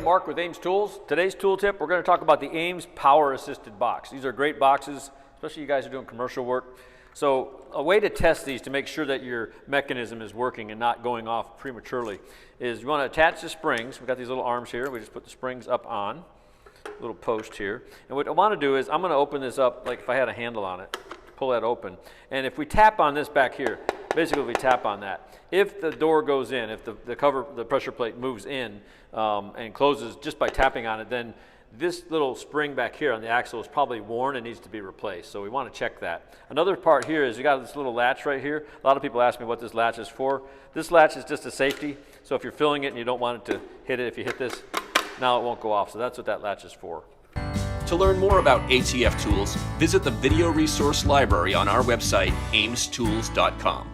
Mark with Ames Tools. Today's tool tip, we're going to talk about the Ames Power Assisted Box. These are great boxes, especially you guys who are doing commercial work. So a way to test these to make sure that your mechanism is working and not going off prematurely is you want to attach the springs. We've got these little arms here. We just put the springs up on, little post here. And what I want to do is I'm going to open this up like if I had a handle on it, pull that open. And if we tap on this back here, basically we tap on that. If the door goes in, if the pressure plate moves in and closes just by tapping on it, then this little spring back here on the axle is probably worn and needs to be replaced. So we want to check that. Another part here is you got this little latch right here. A lot of people ask me what this latch is for. This latch is just a safety. So if you're filling it and you don't want it to hit it, if you hit this, now it won't go off. So that's what that latch is for. To learn more about ATF tools, visit the video resource library on our website, amestools.com.